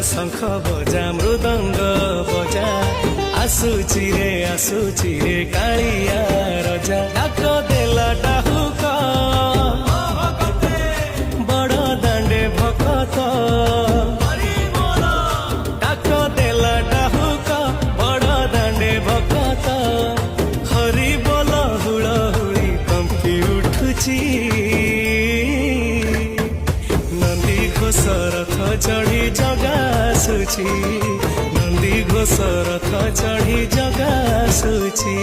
शंख बजा मृदंग बजा आसुची रे कालिया रजा डाक देला डाहुक बड़ दांडे भकत डाक देला डाहुक बड़ दांडे भकत हरि बोल हुलहुली कंपी उठुची नंदी घोष रथ चढ़ी जगा आसुची नंदी घोष रथ चढ़ी जगा आसुची।